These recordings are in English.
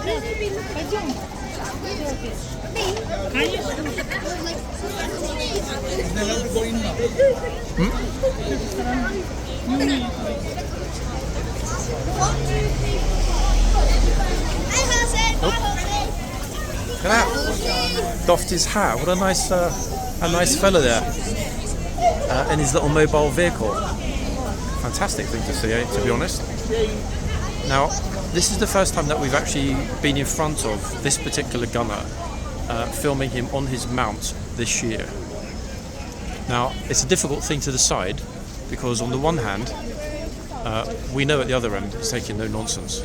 Look at that. Doffed his hat. What a nice fella there. In his little mobile vehicle. Fantastic thing to see, to be honest. Now, this is the first time that we've actually been in front of this particular gunner, filming him on his mount this year. Now, it's a difficult thing to decide, because on the one hand, we know at the other end he's taking no nonsense.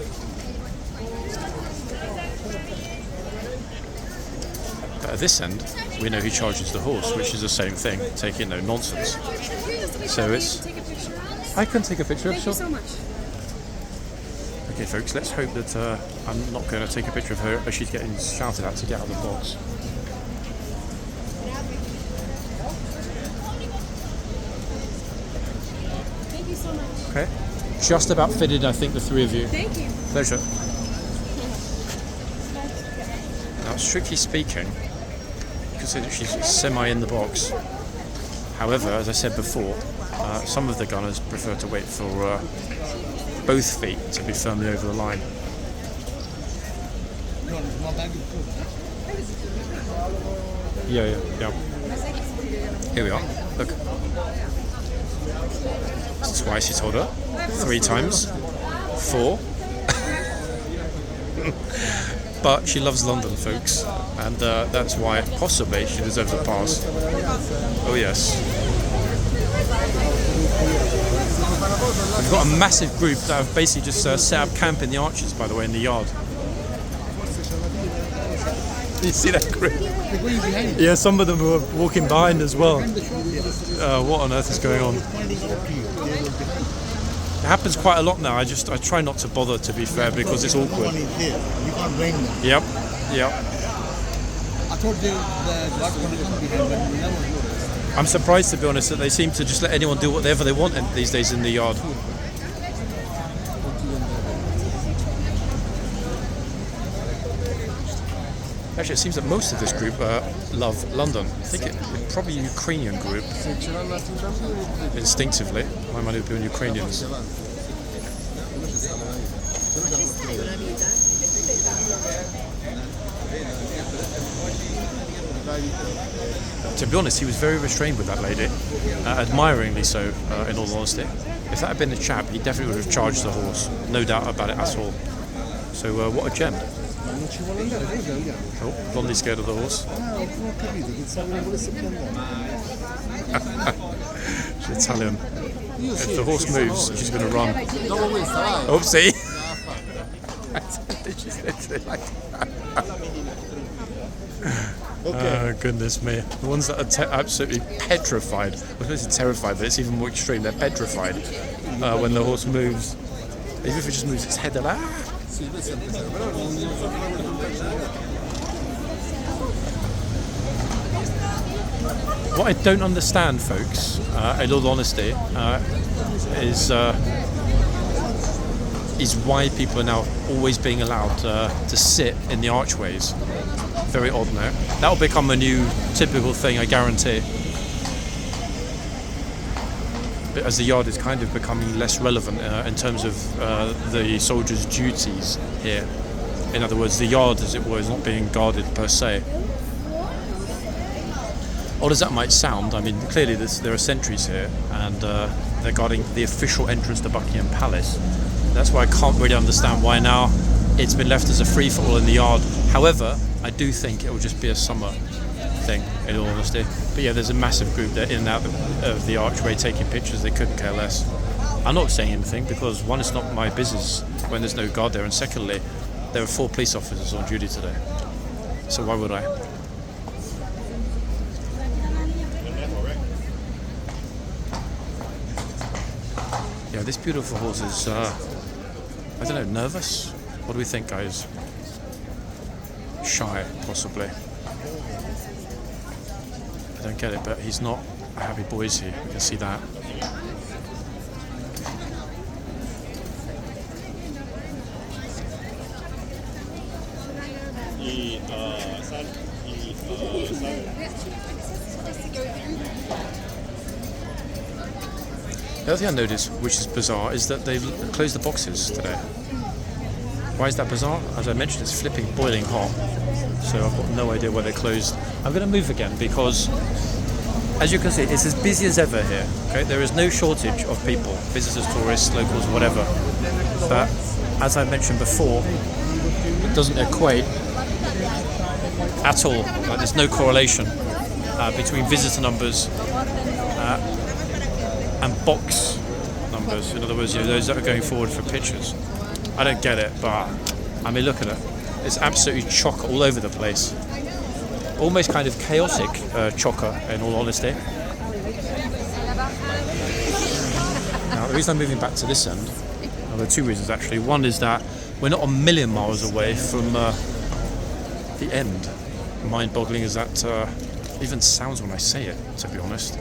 But at this end, we know he charges the horse, which is the same thing, taking no nonsense. So it's... I can take a picture, sure. Thank you so much. Okay, folks, let's hope that I'm not going to take a picture of her as she's getting shouted at to get out of the box. Thank you so much. Okay. Just about fitted, I think, the three of you. Thank you. Pleasure. Now, strictly speaking, you could say that she's semi in the box. However, as I said before, some of the gunners prefer to wait for both feet to be firmly over the line. Yeah. Here we are. Look. Twice he told her. 3 times. 4. But she loves London, folks, and that's why possibly she deserves a pass. Oh yes. We've got a massive group that have basically just set up camp in the arches, by the way, in the yard. You see that group? Yeah, some of them were walking behind as well. What on earth is going on? It happens quite a lot now. I try not to bother, to be fair, because it's awkward. Yep. I thought the guard wanted to come behind, but we never do. I'm surprised, to be honest, that they seem to just let anyone do whatever they want these days in the yard. Actually, it seems that most of this group love London. I think it's probably a Ukrainian group. Instinctively, why might it be Ukrainians? To be honest, he was very restrained with that lady, admiringly so, in all honesty. If that had been a chap, he definitely would have charged the horse, no doubt about it at all. So, what a gem. Oh, Blondie's scared of the horse. She's Italian. If the horse moves, she's going to run. Oopsie! Oh, goodness me. The ones that are absolutely petrified. I was supposed to be terrified, but it's even more extreme. They're petrified when the horse moves. Even if it just moves its head, they're like, ah! What I don't understand, folks, in all honesty, is why people are now always being allowed to sit in the archways. Very odd now. That'll become a new typical thing, I guarantee. But as the yard is kind of becoming less relevant in terms of the soldiers' duties here. In other words, the yard, as it were, is not being guarded per se. Odd as that might sound, I mean, clearly there are sentries here, and they're guarding the official entrance to Buckingham Palace. That's why I can't really understand why now it's been left as a free-for-all in the yard. However, I do think it will just be a summer thing, in all honesty. But yeah, there's a massive group that in and out of the archway taking pictures. They couldn't care less. I'm not saying anything because, one, it's not my business when there's no guard there, and secondly, there are 4 police officers on duty today. So why would I? Yeah, this beautiful horse is, I don't know, nervous? What do we think, guys? Shy, possibly. I don't get it, but he's not a happy boy, is he? You can see that. The other thing I noticed, which is bizarre, is that they've closed the boxes today. Why is that bizarre? As I mentioned, it's flipping boiling hot, so I've got no idea why they're closed. I'm going to move again because, as you can see, it's as busy as ever here. Okay, there is no shortage of people, visitors, tourists, locals, whatever. But as I mentioned before, it doesn't equate at all. Like, there's no correlation between visitor numbers and box numbers. In other words, those that are going forward for pictures. I don't get it, but I mean, look at it. It's absolutely chocker all over the place. Almost kind of chaotic chocker, in all honesty. Now, the reason I'm moving back to this end, well, there are two reasons actually. One is that we're not a million miles away from the end. Mind-boggling as that even sounds when I say it, to be honest.